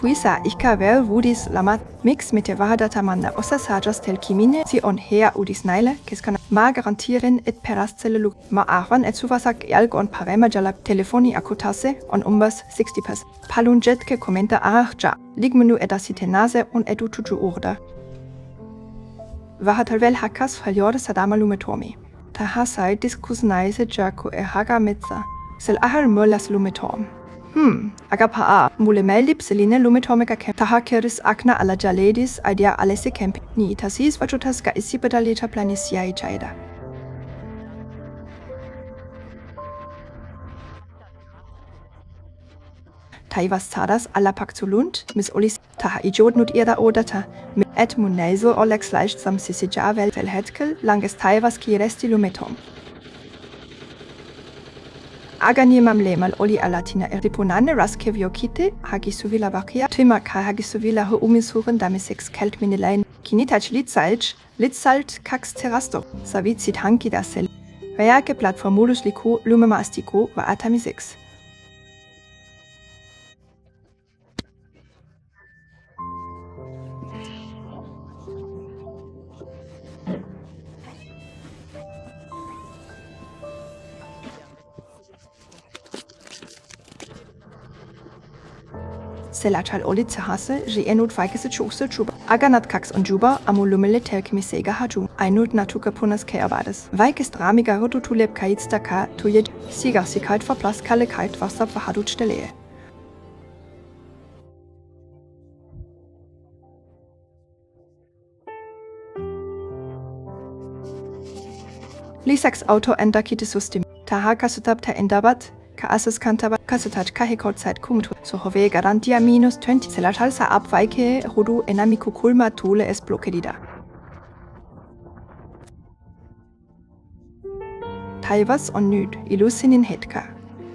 Kuisa ikavel vudis lamat mix mit der vahadatamanna osasajas tel kimine si on hea udis naile, keskana ma garantieren et perascelle luk ma arvan et suvasak jalg on parema jalap telefoni akutase on umbas 60%. Palunjetke commenta ja ligmenu edasitenase on edu tuju urda. Vahatalvel hakas faljorde sadama lumetomi. Tahasai diskusnaise jako haga metza. Sel ahal mullas lumetom. Aga paa, mule meldip seline lumetomega kem. Tahakeris akna ala jaledis idea alese kempi. Ni itasis vajutas ga isi bedalita planisia ichaida. Taivas tadas alla paxulunt, mis olis taha idiot nut irda odata, mit et munelso olex leicht sam sisijavel velhetkel, langes taivas ki resti lumetom. Agani mamlemal oli alatina eriponane raske viokite, hagisuvila vakia, tima ka hagisuvila ho umisuren damesex kelt minelein, kinitach litzalt kax terrasto, savitsit hanki da sel. Vajake platformulus liko lumemastiko va atamisix. Selachal oli zahase, je enut feikese chusel chuba. Aganat kax und juba, amulumele telkemisega haju. Einut natuka punas keavades. Weikest ramiga rotutuleb kaitsta ka, tuyed sigarsikalt verplas kalle kalt wasser verhadut stelee. Lisax auto enda kite sustim. Taha kasutab ta endabat. Ka asus kantaba kasutaj kahekot seit kumtu so hove garantia minus 20 selachal sa abweike rodu enamiku kulma tule es blokedida. Taivas on nyd ilusinin hetka.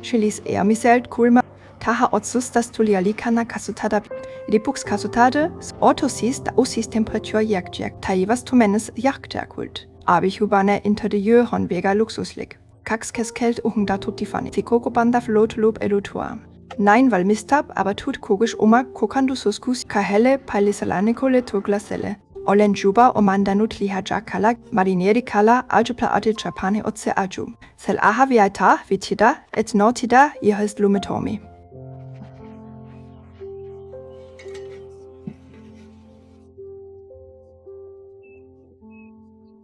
Chilis miselt kulma taha otsus das tulialikana kasutada lipux kasutade orthosis da usis temperatur jagdjag taivas tumenes jagdjakult. Abihubane interieur hon vega luxuslik. Kax keskelt uhunda tutifani. Si kokobanda flot lob elutua. Nein, weil mistab, aber tut kogisch oma kokandu suskus kahele palisalanekole turglasele. Olen juba omanda nut lihaja kala marineri kala aljupla ate japane otse aju. Sel aha viata vitida et notida ihest lumetomi.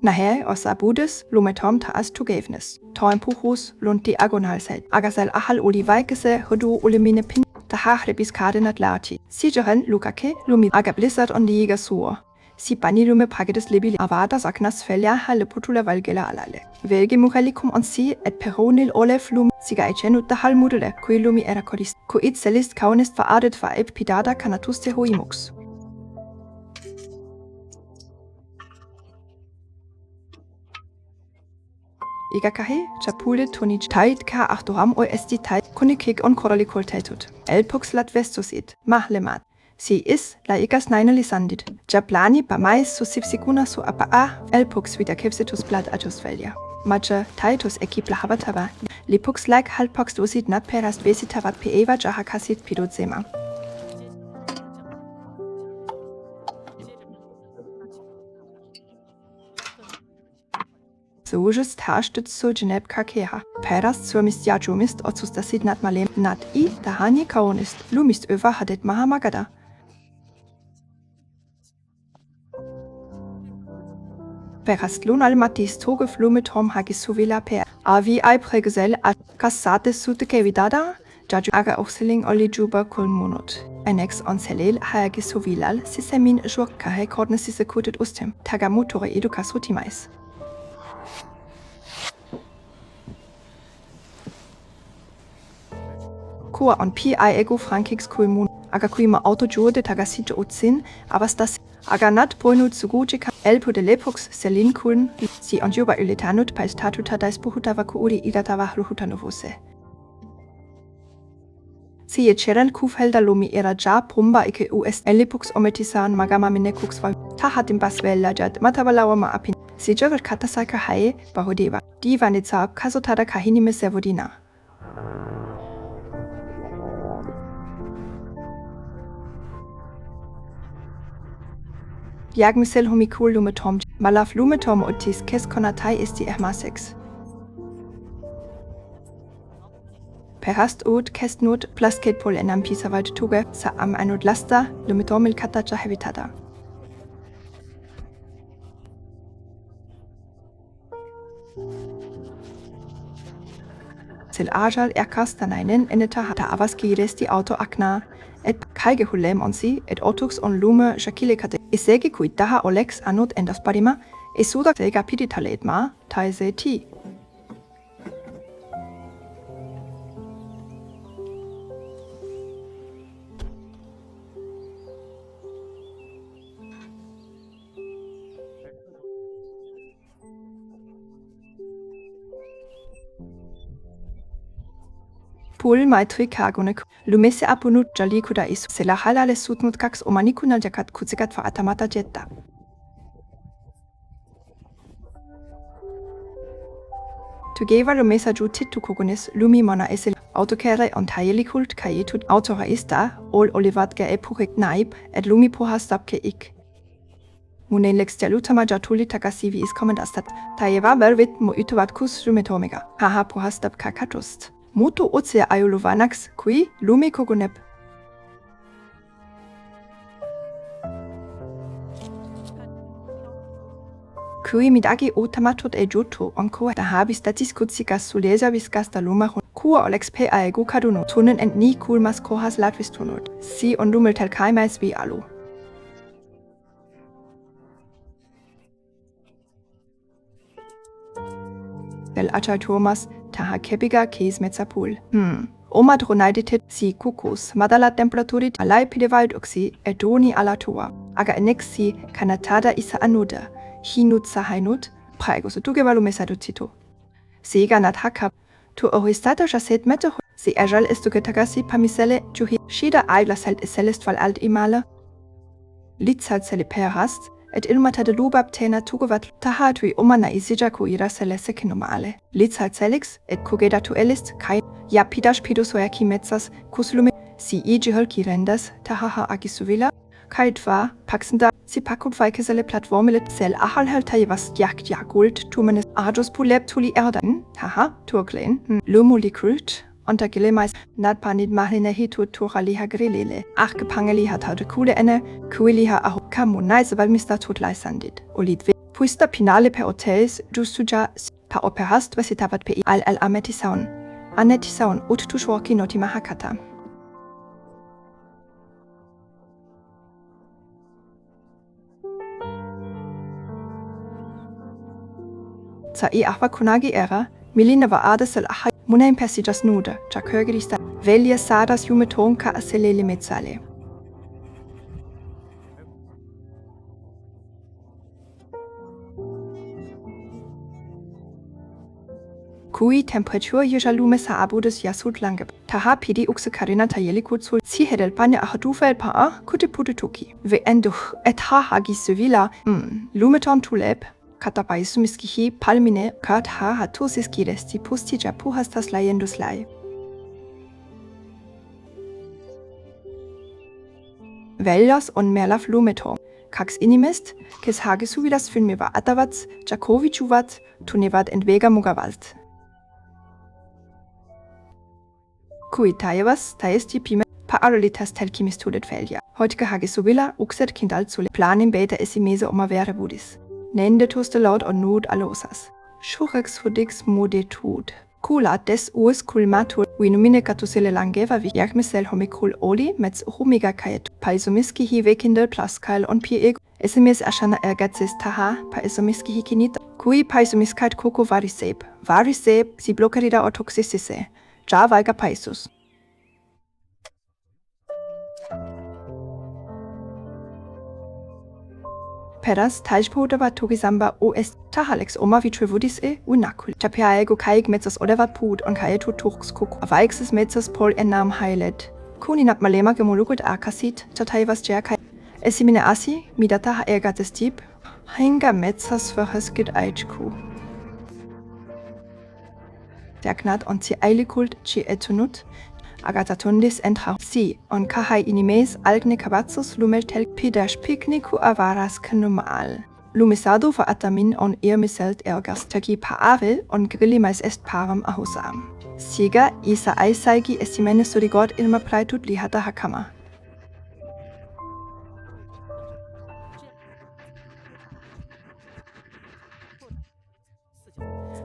Nahe os abudes lumetom taas tugevnes. Toim puchus lunt diagonalselt. Agasel ahal olivaikese hodu olimine pin tahahre biskadenat lati. Sigeren lukake lumi agablissat on liga suo. Si bani lume pagedes libili avadas agnas felja halle putula valgela alale. Velge mukhalikum on si et peronil olef lum siga echenut da halmudele kui lumi erakodis. Kuit selist kaunist vaadet va epidada kanatuste hoimux. Igakahe, chapule tonich tait ka achtoram o esti tait kunikik on koralikol taitut. Elpux lat vestosit, mahlemat. Si is la ikas naine lisandit. Japlani pa mais su sipsikuna su apa a, elpux vida kevsitus blat atusvelja. Macha taitus ekipla havatava. Lipux like halpox dosit nat perast vesitava peeva jahakasit pidutzema. Sojust herrstet so geneb kakeha. Peras zur mistiajumist otsus dasit nat malem nat I dahani kaonist. Lumist över hadet mahamagada. Perast lunal matis togef lumetom hagisuvila per. Avi ai pregesel at kassate sute kevidada. Jaju aga oxeling oli juba kulmunut. Enex on selel hagisuvilal sisemin jurkahe kordnesise kutet ustem. Tagamutore edukas rutimais. Kua on pi ego frankix kulmun aga kuima autojurde tagasite utsin avastas aga nat poinut sugujika elpo de lepux selin kuln si on juba uletanut pais tatuta dais buhutava kuudi idatava hluhutanovuse. Si echeren kufhelda lumi era ja pumba ike us elipux ometisan magama minekux va tahat im basvella jad matabalawa ma apin si jovel katasaka hae bahodeva divanitsa kasotada kahinime servodina. Jagmisel homikul lumetom, malaf lumetom otis kes konatai esti ehmasex. Perast ut kest not plasket pol enam pisavad tuge sa am anod lasta lumetomil katacha habitada. Sel ajal erkastanainen eneta hata avaskides di auto akna et kaigehulem onsi et otox on lume shakile kate esegi kuit daha olex anot endas parima esuda sega piditalet ma taise ti. Pul mai tri kagonek lumese apunut jalikuda is sela halale sutnut kaks omanikunal jakat kutsikat fa atamata jetta. Tugeva lumesa ju tittu kogones lumi mona esel autokere on tailikult kaietut autora ista ol olivat ge epurek naib et lumi pohastapke ik. Munen lex jalutama jatuli takasivi is komendastat taieva vervit mo utuvat kus lumetomega haha pohastap kakatust. Moto otsea ayoluvanax kui lumi kogonep. Kui midagi otamatot e jutto onko da habis datis kutsikas sulesa viskas da lumahon. Kua olex pe aegu kaduno tunen en ni kulmas kohas latvistunut. Si on lumel tel kaimais vi alu. Del achal Thomas taha kebiga kes metzapul. Oma dronaiditit si kukus, madala temperaturit alai pidevald uxi edoni ala tua. Aga enexi kanatada isa anuda, hinut sahainut, praegos tugevalu mesadutito. Sega nat hakap, tu oristata jaset mete si ajal estuketagasi pamisele juhi shida aiglas halt eselest val alt imale. Litzalt sele perast, et ilmata de lubab tena tugevat tahatui omana isijaku ira selese kinomale. Litzalt selix et kugedatu elist kai ja pidash pidosoyaki metzas kuslume si ijihol kirendas tahaha agisuvila kai dva paxenda si pakut vaikesele platformele sel ahalhel taivas jakt jagult tumenes ajos pulep tuli erdan haha turklen lumulikrut unter gelemais natpanit mahlina hitu turaliha grillele ach gepangeli hat hatte kule ene kuiliha ahukka munaise val mista tut leisandit olid puista pinale per hotels justuja pa operast vesitavat pe al ametisaun anetisaun ut tushwaki notima hakata. Sa i ahva kunagi era, milina va adesel ahai munaim persijas nuda, ja körgerista velia sadas jumetonka aselele metzale. Kui temperatur jejalume sa abudes jasut lange. Taha pidi uxe karina tayeli kutsul si hedel panya ahadufel pa kutepututuki. Ve enduch et ha hagi sevilla lumeton tulep. Katapaizumiskihi palmine kat ha hatusiskides ti pusti japuhastas layendus lay. Veljas on merlaf lumeton. Kax inimest, kes hage suvidas filmeva atavats, jakovichuvat, tunevat entwega mugavalt. Kui taevas, taesti pime, pa arolitas telkimis tudet velja. Heutge hage suvila, uxet kindal zule, planin beta esimese oma vere budis. Nende tuste laut on nud alosas. Schurex fudix mode tud. Kulat des us kulmatur, winumine katusele langeva vi jakmisel homikul oli, mets humiga kayet. Paisomiski hi vekindel plaskail on pi ego. Esimis ashana ergatzis taha, pa esomiski hi kinita. Kui paisomiskait koko variseb. Variseb, si blokerida o toxisise. Ja valga paisus. Pedas tajpodava togisamba os tahalex oma vitrevudis unakul. Chapiaego kaig metzas odevat pud on kaetu turks kuku. Avaixes metzas pol enam heilet. Kuninap malema gemolukut akasit, chataivas jerkai. Esimine asi, midata ergates tip. Hinga metzas verhesket aichku. Der Gnad on ci eilikult ci etunut. agatatundis entra si, on kahai inimes algne kabatsos lumeltel pidash picnicu avaras canumal. Lumisado va atamin on irmiselt ergas tagi paave on grillimais est param ahusam. Siga isa aisaigi estimene surigod ilma praetut lihata hakama.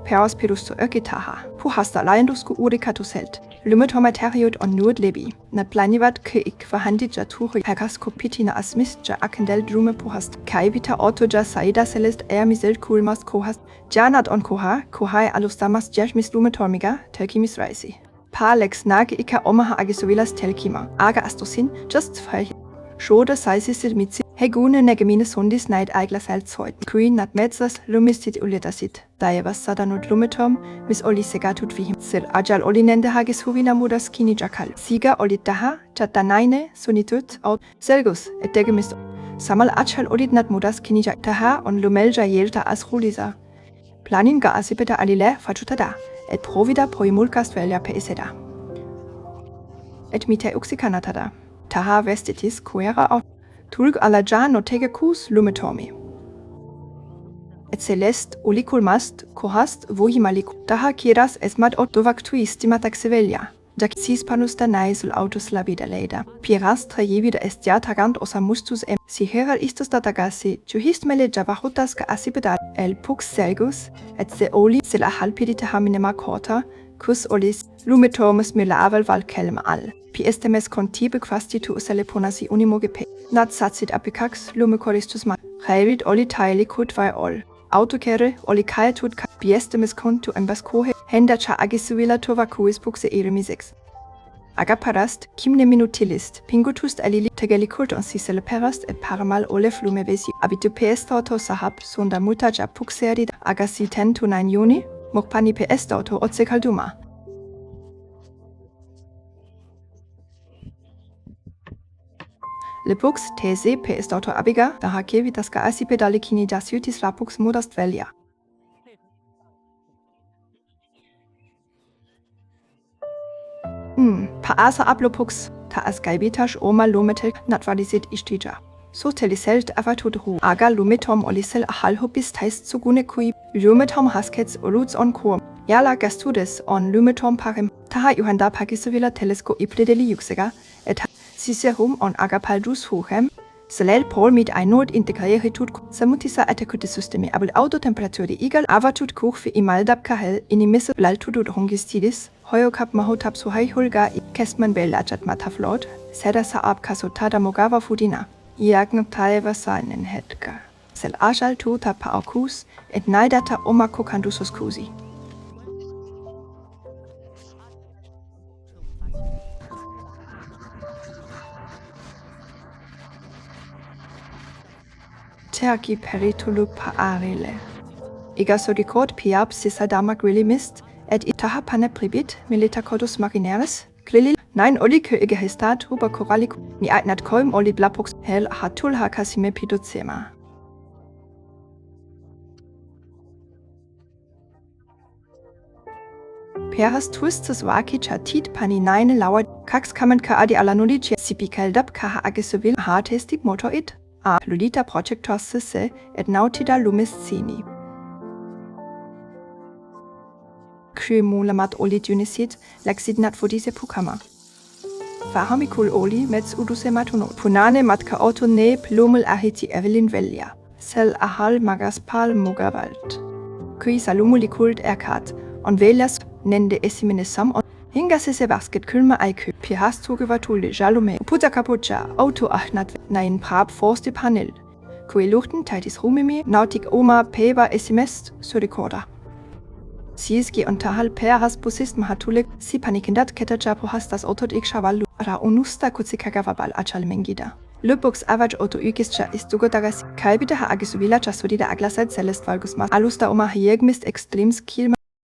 Peros perusto ökitaha, puhasta laendusku urikatuselt, lumetomateriot on nuud lebi, nat planivat ke ik vahandija turi herasko pitina asmistja akendel drume puhast, kaivita ortoja saida celest ermiselt kulmas kohast, janat on kohai alustamas jashmis lumetormiga, telkimis raisi. Palex nage ika omaha agisovilas telkima, aga astosin, just frei. Schode saisis mitzi, hegune negemines hundis neid eiglas altzoit. Queen nat metzas lumistit uletasit. Daevas sadanut lumetom, mis oli segatut vihim. Sel ajal olinende hagis huvina mudas kini jakal. Siga olit daha, chatanaine, sunitut, aut, selgus, et degemis. Samal ajal olit nat mudas kini daha on lumelja yelta as rulisa. Planin ga asipeta alile fachutada, et provida proimulcast velja peiseda. Et mite uxicanatada. Taha vestitis quera auf tulg alaja notegecus lumetomi. Et celest uliculmast cohast vohimalic. Taha kiras esmat otovactuis stimataxevelia. Jac sis panus danaisul autos labida leida. Piras trajevida estia tagant osa mustus si heral istos datagasi, juhist mele javahutas ga asipedad el pux selgus, et se oli sel ahalpidita haminema corta, cus olis lumetomus milavel val kelma al. Pi estemes contibe quastitu usaleponasi unimogepe. Nat satsit apicax lumecoristus ma. Revit oli taelicut vai ol. Autokere oli caetut biestemes contu embascohe henda cha agisuvila tovacuis puxe eremisex. Agaparast, kimne minutilist, pingutust alili tegelicult on sisele perast et paramal olef lumevesi. Abitu peestauto sahab sonda mutaja puxeadid agasiten tu 9 juni, mokpani peestauto otsecalduma. Lipux tese peestauto abiga, da hakevitas ga asipedalekini dasiutis lapux modast velia. Paasa ablopux, ta asgaibitash oma lumetel natvalisit istija. So teliselt avatut ru, aga lumetom olisel ahalhopis taist sugune kui, lumetom haskets oluts on kur. Yala gastudes on lumetom parim, taha juhanda pakisovila telesko ipledeli yuxega, et siserum on agapaldus huchem, selel pol mit einot integreeritut samutisa atekute systemi, abel autotemperatur de igal avatut kuch fi imaldab kahel inimisse blaltudut hongistidis, hoyokap mahotap suhai hulga kestman belachat mataflot, seda saab kasotada mogava fudina, iagn taeva sainen hetka. Sel ajal tuta paaukus, et naidata oma kokandusos kusi. Terki peritulu paarile. Igasodicot piab sisadama grillimist, et itaha pane pribit milita codus marineris, glilil, nein olike egehistat huba coralic, ni aitnat koim oli blapux hel hatul hakasime pidocema. Peras twistus vaki chatit paninaine lauer, cax kamen ka adi alanulici sipikeldab kaha agisovil hartestig motoit. A lulita projector sisse et nautida lumiscini. Cremulamat oli dunisit laxid nat fodise pukama. Fahamicul oli mets uduse matunot. Punane matka auto ne plumel ahiti evelin velia. Sel ahal magaspal mugavalt. Qui salumulicult erkat, on velias nende esimene sam on hingasese basket külma aiku, pihas tugevatule jalume, puta kapucha, auto achnat nain prab forste panel. Kui luchten taitis rumimi, nautik oma peba esimest surikoda. Siski on tahal peras busist mahatulek, si panikindat ketaja pohas das autot ik shavalu, ra unusta kutsikagavabal achal mengida. Lupux avaj auto ikischa istugodagas, kalbita ha agisuvila chasudida aglasat celest valgusmas, alusta oma hiegmist extrems kilma,